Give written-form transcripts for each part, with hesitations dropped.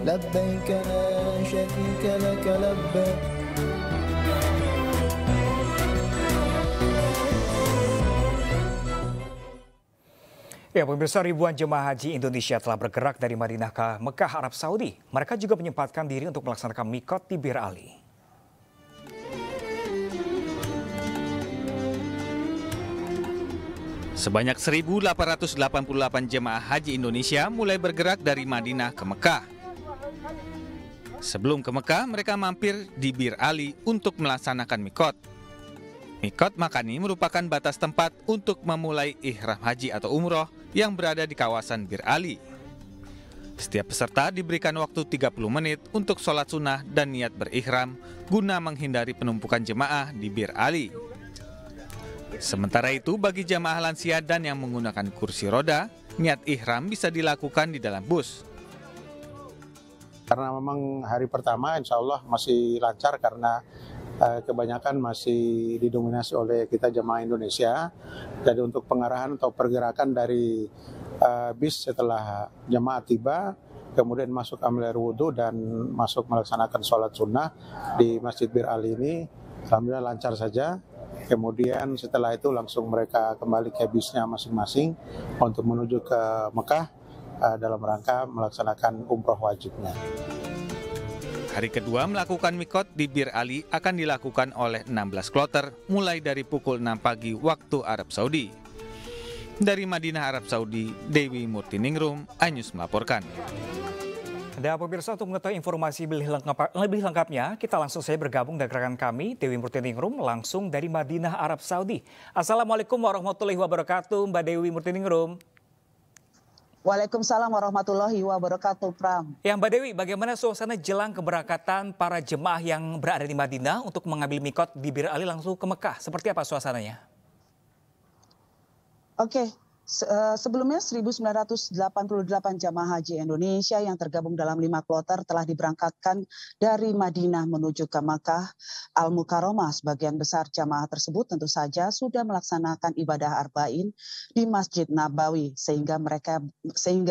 لبيك لا شريك لك لبيك. Ya, pemirsa, ribuan jemaah haji Indonesia telah bergerak dari Madinah ke Mekah, Arab Saudi. Mereka juga menyempatkan diri untuk melaksanakan mikot di Bir Ali. Sebanyak 1.888 jemaah haji Indonesia mulai bergerak dari Madinah ke Mekah. Sebelum ke Mekah, mereka mampir di Bir Ali untuk melaksanakan mikot. Mikot Makani merupakan batas tempat untuk memulai ihram haji atau umroh yang berada di kawasan Bir Ali. Setiap peserta diberikan waktu 30 menit untuk sholat sunnah dan niat berihram guna menghindari penumpukan jemaah di Bir Ali. Sementara itu, bagi jamaah lansia dan yang menggunakan kursi roda, niat ihram bisa dilakukan di dalam bus. Karena memang hari pertama insya Allah masih lancar karena kebanyakan masih didominasi oleh kita jemaah Indonesia. Jadi untuk pengarahan atau pergerakan dari bis setelah jemaah tiba, kemudian masuk amil air wudhu dan masuk melaksanakan sholat sunnah di Masjid Bir Ali ini, alhamdulillah lancar saja. Kemudian setelah itu langsung mereka kembali ke bisnya masing-masing untuk menuju ke Mekah dalam rangka melaksanakan umroh wajibnya. Hari kedua melakukan mikot di Bir Ali akan dilakukan oleh 16 kloter mulai dari pukul 6 pagi waktu Arab Saudi. Dari Madinah, Arab Saudi, Dewi Murtiningrum, iNews melaporkan. Dan pemirsa, untuk mengetahui informasi lebih lengkapnya, kita langsung saja bergabung dengan rekan kami, Dewi Murtiningrum, langsung dari Madinah, Arab Saudi. Assalamualaikum warahmatullahi wabarakatuh, Mbak Dewi Murtiningrum. Waalaikumsalam warahmatullahi wabarakatuh, Pram. Ya, Mbak Dewi, bagaimana suasana jelang keberangkatan para jemaah yang berada di Madinah untuk mengambil mikot di Bir Ali langsung ke Mekah? Seperti apa suasananya? Oke. Sebelumnya 1.988 jamaah haji Indonesia yang tergabung dalam 5 kloter telah diberangkatkan dari Madinah menuju ke Makkah Al-Mukarramah. Sebagian besar jamaah tersebut tentu saja sudah melaksanakan ibadah arba'in di Masjid Nabawi sehingga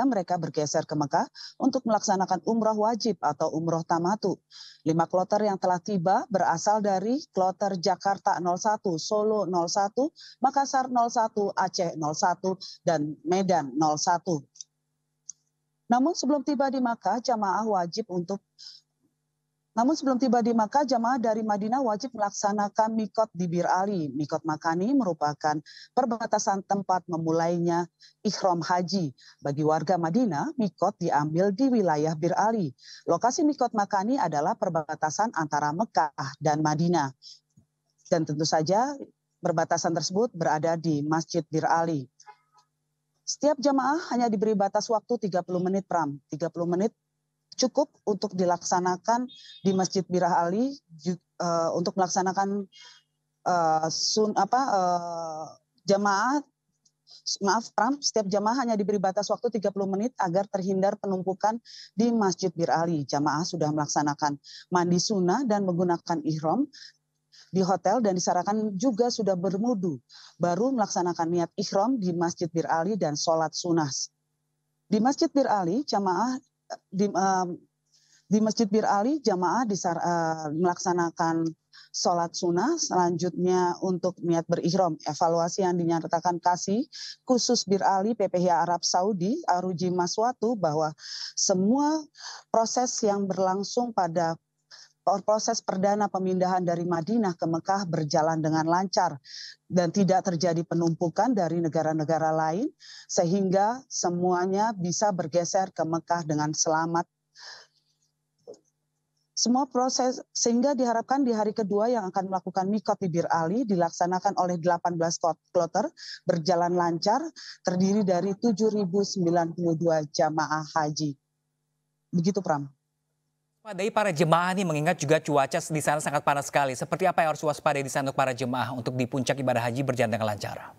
mereka bergeser ke Makkah untuk melaksanakan umroh wajib atau umroh tamatu. 5 kloter yang telah tiba berasal dari kloter Jakarta 01, Solo 01, Makassar 01, Aceh 01, dan Medan 01. Namun sebelum tiba di Makkah, jamaah dari Madinah wajib melaksanakan mikot di Bir Ali. Mikot Makani merupakan perbatasan tempat memulainya ihram haji. Bagi warga Madinah, mikot diambil di wilayah Bir Ali. Lokasi mikot Makani adalah perbatasan antara Mekah dan Madinah. Dan tentu saja perbatasan tersebut berada di Masjid Bir Ali. Setiap jamaah hanya diberi batas waktu 30 menit, Pram. 30 menit cukup untuk dilaksanakan di Masjid Bir Ali untuk melaksanakan setiap jamaah hanya diberi batas waktu 30 menit agar terhindar penumpukan di Masjid Bir Ali. Jamaah sudah melaksanakan mandi sunnah dan menggunakan ihram di hotel dan disarankan juga sudah berwudu, baru melaksanakan niat ihram di Masjid Bir Ali dan sholat sunnah. Di Masjid Bir Ali, jamaah melaksanakan sholat sunnah. Selanjutnya untuk niat berihram, evaluasi yang dinyatakan Kasih Khusus Bir Ali PPH Arab Saudi Aruji Maswatu bahwa semua proses yang berlangsung pada proses perdana pemindahan dari Madinah ke Mekah berjalan dengan lancar dan tidak terjadi penumpukan dari negara-negara lain sehingga semuanya bisa bergeser ke Mekah dengan selamat. Semua proses sehingga diharapkan di hari kedua yang akan melakukan mikot di Bir Ali dilaksanakan oleh 18 kloter berjalan lancar terdiri dari 7.092 jamaah haji. Begitu, Pram. Dari para jemaah ini mengingat juga cuaca di sana sangat panas sekali. Seperti apa yang harus waspadai di sana untuk para jemaah untuk di puncak ibadah haji berjalan dengan lancar?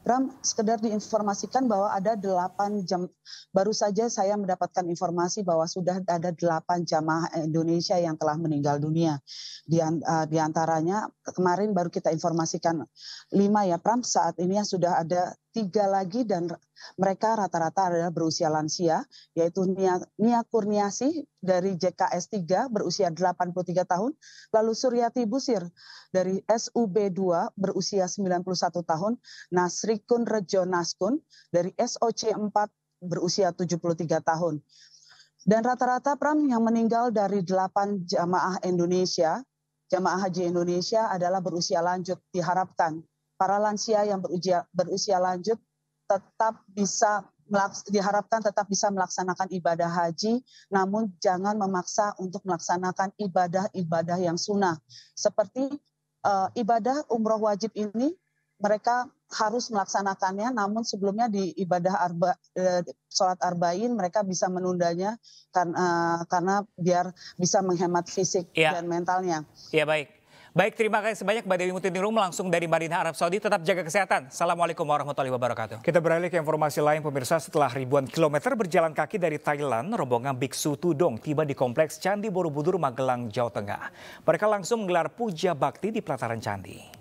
Bram, sekedar diinformasikan bahwa ada 8 jam, baru saja saya mendapatkan informasi bahwa sudah ada 8 jamaah Indonesia yang telah meninggal dunia. Di antaranya kemarin baru kita informasikan 5 ya, Pram. Saat ini sudah ada 3 lagi dan Mereka rata-rata adalah berusia lansia, yaitu Nia Kurniasih dari JKS 3 berusia 83 tahun, lalu Suryati Busir dari SUB 2 berusia 91 tahun, Nasrikun Rejo Naskun dari SOC 4 berusia 73 tahun. Dan rata-rata Pram yang meninggal dari 8 jamaah haji Indonesia adalah berusia lanjut. Diharapkan para lansia yang berusia lanjut diharapkan tetap bisa melaksanakan ibadah haji, namun jangan memaksa untuk melaksanakan ibadah-ibadah yang sunnah. Seperti ibadah umroh wajib ini, mereka harus melaksanakannya, namun sebelumnya di ibadah sholat arba'in mereka bisa menundanya karena biar bisa menghemat fisik dan mentalnya. Ya, baik. Baik, terima kasih banyak Mbak Dewi Mutiningrum langsung dari Madinah, Arab Saudi. Tetap jaga kesehatan. Assalamualaikum warahmatullahi wabarakatuh. Kita beralih ke informasi lain pemirsa. Setelah ribuan kilometer berjalan kaki dari Thailand, rombongan Biksu Tudong tiba di Kompleks Candi Borobudur, Magelang, Jawa Tengah. Mereka langsung menggelar puja bakti di pelataran candi.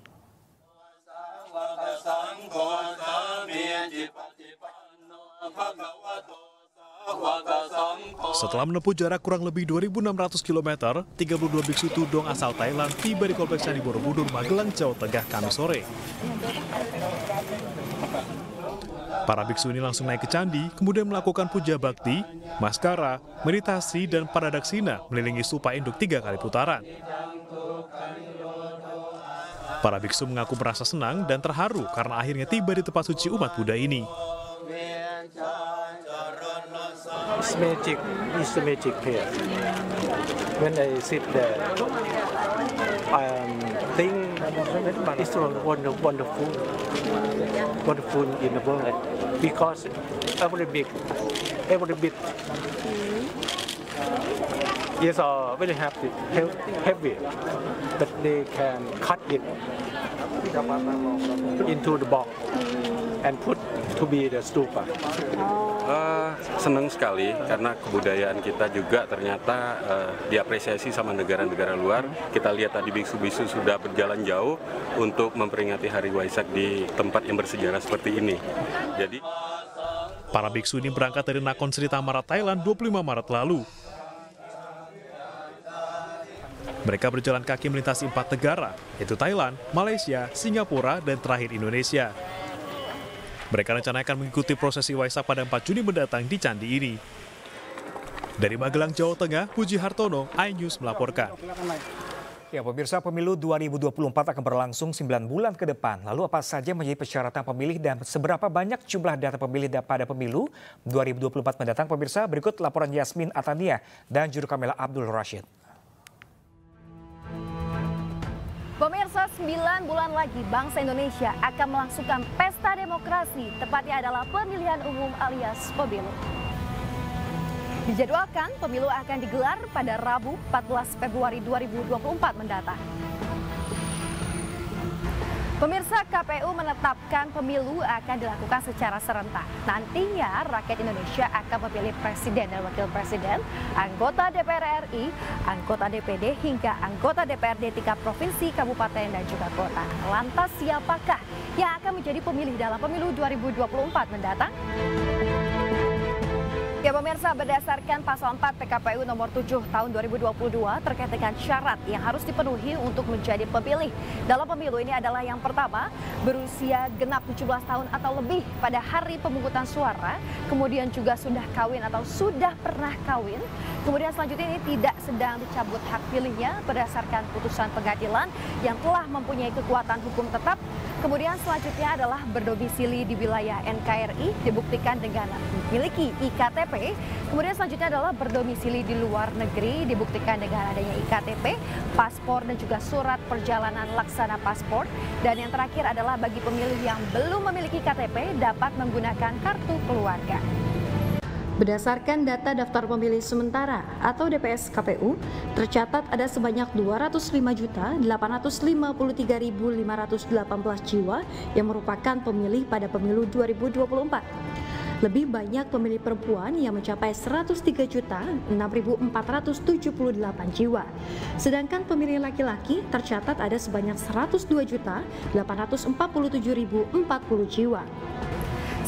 Setelah menempuh jarak kurang lebih 2.600 km, 32 biksu Tudong asal Thailand tiba di Kompleks Candi Borobudur, Magelang, Jawa Tengah, Kamis sore. Para biksu ini langsung naik ke candi, kemudian melakukan puja bakti, maskara, meditasi, dan paradaksina mengelilingi stupa induk 3 kali putaran. Para biksu mengaku merasa senang dan terharu karena akhirnya tiba di tempat suci umat Buddha ini. It's magic. It's the magic here. When I sit there, I think it's wonderful in the world because every bit is very heavy, but they can cut it into the box and put to be the stupa. Senang sekali karena kebudayaan kita juga ternyata diapresiasi sama negara-negara luar. Kita lihat tadi biksu-biksu sudah berjalan jauh untuk memperingati Hari Waisak di tempat yang bersejarah seperti ini. Jadi para biksu ini berangkat dari Nakhon Sri Thammarat, Thailand 25 Maret lalu. Mereka berjalan kaki melintasi 4 negara, yaitu Thailand, Malaysia, Singapura, dan terakhir Indonesia. Mereka rencana akan mengikuti prosesi Waisak pada 4 Juni mendatang di candi ini. Dari Magelang, Jawa Tengah, Puji Hartono, iNews melaporkan. Ya, pemirsa, pemilu 2024 akan berlangsung 9 bulan ke depan. Lalu apa saja menjadi persyaratan pemilih dan seberapa banyak jumlah data pemilih pada pemilu 2024 mendatang? Pemirsa, berikut laporan Yasmin Atania dan juru kamera Abdul Rashid. Pemirsa, 9 bulan lagi bangsa Indonesia akan melangsungkan pesta demokrasi, tepatnya adalah pemilihan umum alias pemilu. Dijadwalkan pemilu akan digelar pada Rabu 14 Februari 2024 mendatang. Pemirsa, KPU menetapkan pemilu akan dilakukan secara serentak. Nantinya rakyat Indonesia akan memilih presiden dan wakil presiden, anggota DPR RI, anggota DPD hingga anggota DPRD tingkat provinsi, kabupaten dan juga kota. Lantas siapakah yang akan menjadi pemilih dalam pemilu 2024 mendatang? Ya pemirsa, berdasarkan pasal 4 PKPU nomor 7 tahun 2022 terkait dengan syarat yang harus dipenuhi untuk menjadi pemilih dalam pemilu ini adalah yang pertama, berusia genap 17 tahun atau lebih pada hari pemungutan suara, kemudian juga sudah kawin atau sudah pernah kawin, kemudian selanjutnya ini tidak sedang dicabut hak pilihnya berdasarkan putusan pengadilan yang telah mempunyai kekuatan hukum tetap. Kemudian selanjutnya adalah berdomisili di wilayah NKRI dibuktikan dengan memiliki IKTP. Kemudian selanjutnya adalah berdomisili di luar negeri dibuktikan dengan adanya IKTP, paspor dan juga surat perjalanan laksana paspor. Dan yang terakhir adalah bagi pemilih yang belum memiliki KTP dapat menggunakan kartu keluarga. Berdasarkan data daftar pemilih sementara atau DPS KPU, tercatat ada sebanyak 205.853.518 jiwa yang merupakan pemilih pada pemilu 2024. Lebih banyak pemilih perempuan yang mencapai 103.006.478 jiwa. Sedangkan pemilih laki-laki tercatat ada sebanyak 102.847.040 jiwa.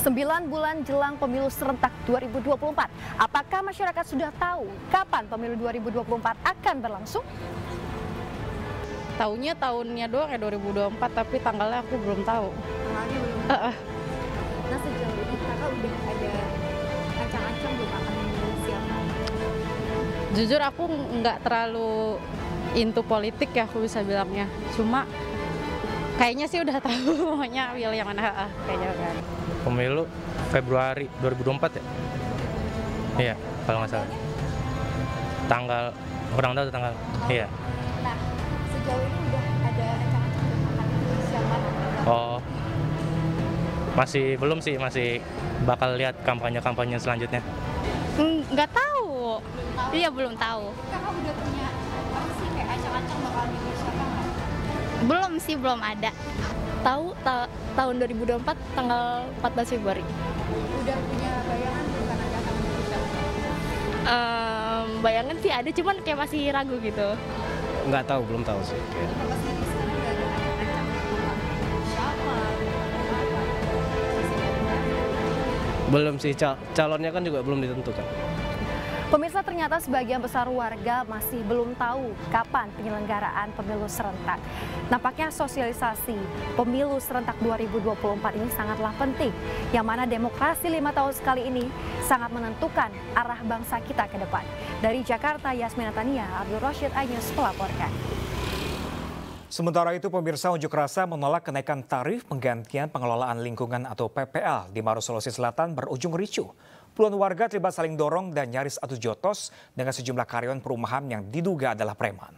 9 bulan jelang pemilu serentak 2024. Apakah masyarakat sudah tahu kapan pemilu 2024 akan berlangsung? Taunya tahunnya doang ya 2024, tapi tanggalnya aku belum tahu. Tanggalnya belum tahu. Nah, sejauh ini kakak udah ada ancang-ancang belum akan memilih siapa? Jujur aku nggak terlalu into politik ya, aku bisa bilangnya. Cuma kayaknya sih udah tahu maunya pilih yang mana, kayaknya kan. Pemilu Februari 2024 ya? Iya, kalau nggak salah. Tanggal, kurang tahu tanggal. Iya. Nah, sejauh ini udah ada ancang-ancang belum akan memilih siapa? Oh, masih belum sih, masih bakal lihat kampanye-kampanye selanjutnya. Nggak tahu. Iya, belum tahu. Kakak udah punya apa sih kayak ancang-ancang bakal milih siapa nggak? Belum sih, belum ada. Tahu tahun 2024 tanggal 14 Februari. Udah punya bayangan belum kan ada akan memilih siapa? Bayangan sih ada, cuman kayak masih ragu gitu. Nggak tahu, belum tahu sih. Kakak sendiri sekarang udah ada ancang-ancang bakal milih siapa? Belum sih, calonnya kan juga belum ditentukan. Pemirsa, ternyata sebagian besar warga masih belum tahu kapan penyelenggaraan pemilu serentak. Nampaknya sosialisasi pemilu serentak 2024 ini sangatlah penting, yang mana demokrasi 5 tahun sekali ini sangat menentukan arah bangsa kita ke depan. Dari Jakarta, Yasmin Natania, Abdul Rashid Ainus melaporkan. Sementara itu, pemirsa, unjuk rasa menolak kenaikan tarif penggantian pengelolaan lingkungan atau PPL di Maros, Sulawesi Selatan berujung ricuh. Puluhan warga terlibat saling dorong dan nyaris adu jotos dengan sejumlah karyawan perumahan yang diduga adalah preman.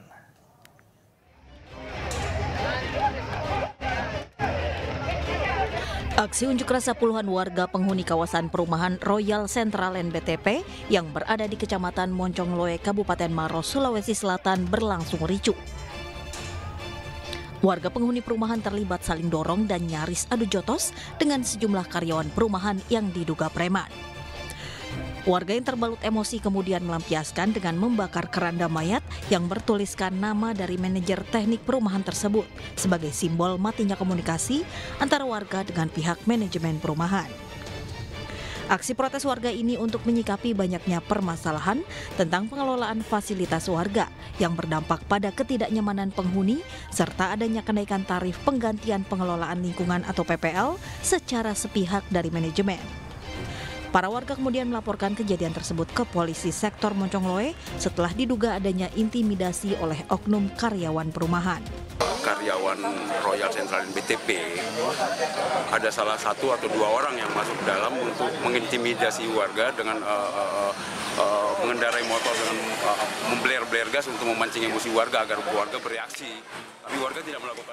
Aksi unjuk rasa puluhan warga penghuni kawasan perumahan Royal Central NBTP yang berada di Kecamatan Moncongloe, Kabupaten Maros, Sulawesi Selatan berlangsung ricuh. Warga penghuni perumahan terlibat saling dorong dan nyaris adu jotos dengan sejumlah karyawan perumahan yang diduga preman. Warga yang terbalut emosi kemudian melampiaskan dengan membakar keranda mayat yang bertuliskan nama dari manajer teknik perumahan tersebut sebagai simbol matinya komunikasi antara warga dengan pihak manajemen perumahan. Aksi protes warga ini untuk menyikapi banyaknya permasalahan tentang pengelolaan fasilitas warga yang berdampak pada ketidaknyamanan penghuni serta adanya kenaikan tarif penggantian pengelolaan lingkungan atau PPL secara sepihak dari manajemen. Para warga kemudian melaporkan kejadian tersebut ke polisi sektor Moncongloe setelah diduga adanya intimidasi oleh oknum karyawan perumahan. Karyawan Royal Central NBTP, ada salah satu atau dua orang yang masuk dalam untuk mengintimidasi warga dengan mengendarai motor dengan membler-bler gas untuk memancing emosi warga agar warga bereaksi. Tapi warga tidak melakukan.